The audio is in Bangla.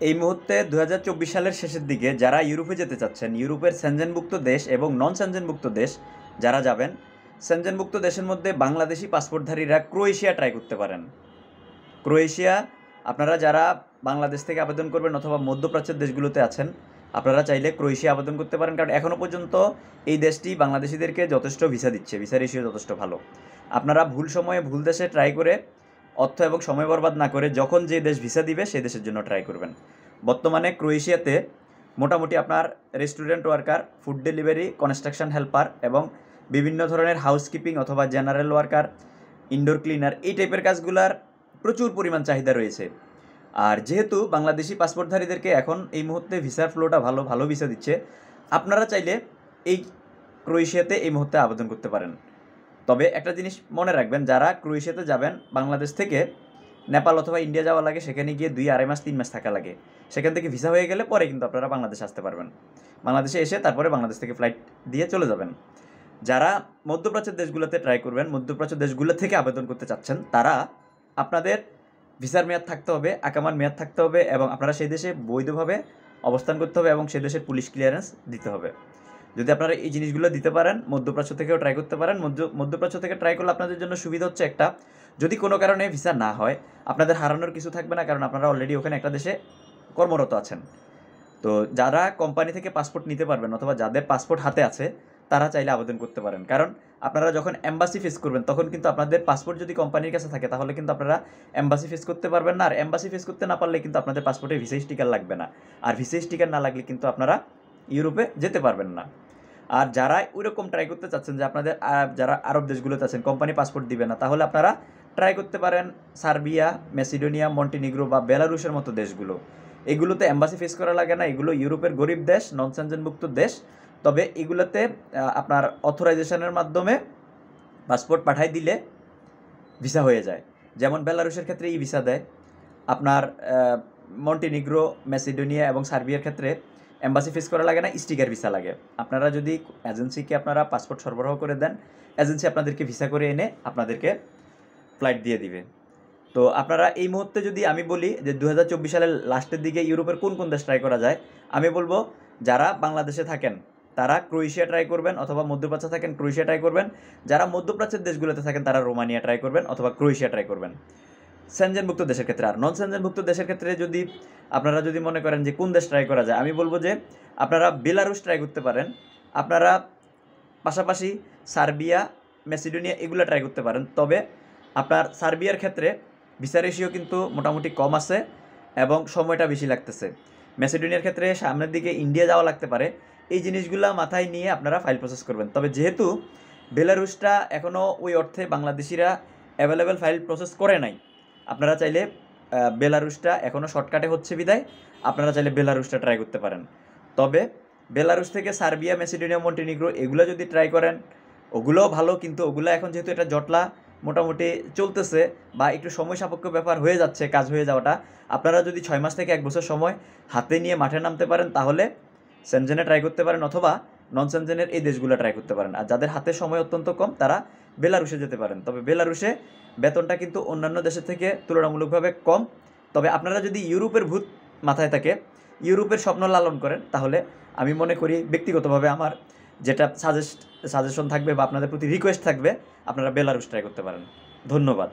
এই মুহূর্তে 2024 সালের শেষের দিকে যারা ইউরোপে যেতে চাচ্ছেন, ইউরোপের সেনজেনভুক্ত দেশ এবং নন সেনজেনভুক্ত দেশ যারা যাবেন, সেনজেনভুক্ত দেশের মধ্যে বাংলাদেশি পাসপোর্টধারীরা ক্রোয়েশিয়া ট্রাই করতে পারেন। ক্রোয়েশিয়া, আপনারা যারা বাংলাদেশ থেকে আবেদন করবেন অথবা মধ্যপ্রাচ্যের দেশগুলোতে আছেন, আপনারা চাইলে ক্রোয়েশিয়া আবেদন করতে পারেন, কারণ এখনও পর্যন্ত এই দেশটি বাংলাদেশিদেরকে যথেষ্ট ভিসা দিচ্ছে, ভিসা রেশিও যথেষ্ট ভালো। আপনারা ভুল সময়ে ভুল দেশে ট্রাই করে অর্থ এবং সময় বরবাদ না করে যখন যে দেশ ভিসা দিবে সেই দেশের জন্য ট্রাই করবেন। বর্তমানে ক্রোয়েশিয়াতে মোটামুটি আপনার restaurant worker, food delivery, construction helper এবং বিভিন্ন ধরনের হাউসকিপিং অথবা জেনারেল ওয়ার্কার, ইনডোর ক্লিনার, এই টাইপের কাজগুলার প্রচুর পরিমাণ চাহিদা রয়েছে। আর যেহেতু বাংলাদেশি পাসপোর্টধারীদেরকে এখন এই মুহূর্তে ভিসার ফ্লোটা ভালো ভালো ভিসা দিচ্ছে, আপনারা চাইলে এই ক্রোয়েশিয়াতে এই মুহূর্তে আবেদন করতে পারেন। তবে একটা জিনিস মনে রাখবেন, যারা ক্রোয়েশিয়াতে যাবেন বাংলাদেশ থেকে নেপাল অথবা ইন্ডিয়া যাওয়া লাগে, সেখানে গিয়ে 2-2.5 মাস 3 মাস থাকা লাগে। সেখান থেকে ভিসা হয়ে গেলে পরে কিন্তু আপনারা বাংলাদেশে আসতে পারবেন। বাংলাদেশে এসে তারপরে বাংলাদেশ থেকে ফ্লাইট দিয়ে চলে যাবেন। যারা মধ্যপ্রাচ্যের দেশগুলোতে ট্রাই করবেন, মধ্যপ্রাচ্য দেশগুলো থেকে আবেদন করতে চাচ্ছেন, তারা আপনাদের ভিসার মেয়াদ থাকতে হবে, আকামার মেয়াদ থাকতে হবে এবং আপনারা সেই দেশে বৈধভাবে অবস্থান করতে হবে এবং সেই দেশের পুলিশ ক্লিয়ারেন্স দিতে হবে। যদি আপনারা এই জিনিসগুলো দিতে পারেন, মধ্যপ্রাচ্য থেকেও ট্রাই করতে পারেন। মধ্যপ্রাচ্য থেকে ট্রাই করলে আপনাদের জন্য সুবিধা হচ্ছে একটা, যদি কোনো কারণে ভিসা না হয় আপনাদের হারানোর কিছু থাকবে না, কারণ আপনারা অলরেডি ওখানে একটা দেশে কর্মরত আছেন। তো যারা কোম্পানি থেকে পাসপোর্ট নিতে পারবেন অথবা যাদের পাসপোর্ট হাতে আছে তারা চাইলে আবেদন করতে পারেন, কারণ আপনারা যখন এম্বাসি ফেস করবেন তখন কিন্তু আপনাদের পাসপোর্ট যদি কোম্পানির কাছে থাকে তাহলে কিন্তু আপনারা এম্বাসি ফেস করতে পারবেন না, আর এম্বাসি ফেস করতে না পারলে কিন্তু আপনাদের পাসপোর্টে ভিসা স্টিকার লাগবে না, আর ভিসা স্টিকার না লাগলে কিন্তু আপনারা ইউরোপে যেতে পারবেন না। আর যারা ওইরকম ট্রাই করতে চাচ্ছেন যে আপনাদের যারা আরব দেশগুলোতে আছেন কোম্পানি পাসপোর্ট দিবে না, তাহলে আপনারা ট্রাই করতে পারেন সার্বিয়া, মেসিডোনিয়া, মন্টিনিগ্রো বা বেলারুশের মতো দেশগুলো। এগুলোতে এম্বাসি ফেস করা লাগে না, এগুলো ইউরোপের গরিব দেশ, নন সেনজেনভুক্ত দেশ। তবে এগুলোতে আপনার অথরাইজেশনের মাধ্যমে পাসপোর্ট পাঠাই দিলে ভিসা হয়ে যায়। যেমন বেলারুশের ক্ষেত্রে ই ভিসা দেয়, আপনার মন্টিনিগ্রো, মেসিডোনিয়া এবং সার্বিয়ার ক্ষেত্রে এম্বাসি ফেস করা লাগে না, স্টিকার ভিসা লাগে। আপনারা যদি এজেন্সিকে আপনারা পাসপোর্ট সরবরাহ করে দেন, এজেন্সি আপনাদেরকে ভিসা করে এনে আপনাদেরকে ফ্লাইট দিয়ে দিবে। তো আপনারা এই মুহূর্তে যদি আমি বলি যে 2024 সালের লাস্টের দিকে ইউরোপের কোন কোন দেশ ট্রাই করা যায়, আমি বলবো যারা বাংলাদেশে থাকেন তারা ক্রোয়েশিয়া ট্রাই করবেন অথবা মধ্যপ্রাচ্যে থাকেন ক্রোয়েশিয়া ট্রাই করবেন। যারা মধ্যপ্রাচ্যের দেশগুলোতে থাকেন তারা রোমানিয়া ট্রাই করবেন অথবা ক্রোয়েশিয়া ট্রাই করবেন সেনজেনভুক্ত দেশের ক্ষেত্রে। আর নন সেনজেনভুক্ত দেশের ক্ষেত্রে যদি আপনারা যদি মনে করেন যে কোন দেশ ট্রাই করা যায়, আমি বলবো যে আপনারা বেলারুশ ট্রাই করতে পারেন। আপনারা পাশাপাশি সার্বিয়া, মেসিডোনিয়া এগুলো ট্রাই করতে পারেন। তবে আপনার সার্বিয়ার ক্ষেত্রে ভিসা রেশিও কিন্তু মোটামুটি কম আছে এবং সময়টা বেশি লাগতেছে। মেসিডোনিয়ার ক্ষেত্রে সামনের দিকে ইন্ডিয়া যাওয়া লাগতে পারে। এই জিনিসগুলো মাথায় নিয়ে আপনারা ফাইল প্রসেস করবেন। তবে যেহেতু বেলারুশটা এখনও ওই অর্থে বাংলাদেশিরা অ্যাভেলেবেল ফাইল প্রসেস করে নাই, আপনারা চাইলে বেলারুশটা এখনও শর্টকাটে হচ্ছে বিদায় আপনারা চাইলে বেলারুশটা ট্রাই করতে পারেন। তবে বেলারুশ থেকে সার্বিয়া, মেসিডোনিয়া, মন্টিনিগ্রো এগুলো যদি ট্রাই করেন ওগুলোও ভালো, কিন্তু ওগুলো এখন যেহেতু এটা জটলা মোটামুটি চলতেছে বা একটু সময় সাপেক্ষ ব্যাপার হয়ে যাচ্ছে কাজ হয়ে যাওয়াটা, আপনারা যদি 6 মাস থেকে 1 বছর সময় হাতে নিয়ে মাঠে নামতে পারেন তাহলে সেনজেনে ট্রাই করতে পারেন অথবা নন সেনজেনের এই দেশগুলো ট্রাই করতে পারেন। আর যাদের হাতে সময় অত্যন্ত কম তারা বেলারুশে যেতে পারেন। তবে বেলারুশে বেতনটা কিন্তু অন্যান্য দেশের থেকে তুলনামূলকভাবে কম। তবে আপনারা যদি ইউরোপের ভূত মাথায় থাকে, ইউরোপের স্বপ্ন লালন করেন, তাহলে আমি মনে করি ব্যক্তিগতভাবে আমার যেটা সাজেশন থাকবে বা আপনাদের প্রতি রিকোয়েস্ট থাকবে, আপনারা বেলারুশ ট্রাই করতে পারেন। ধন্যবাদ।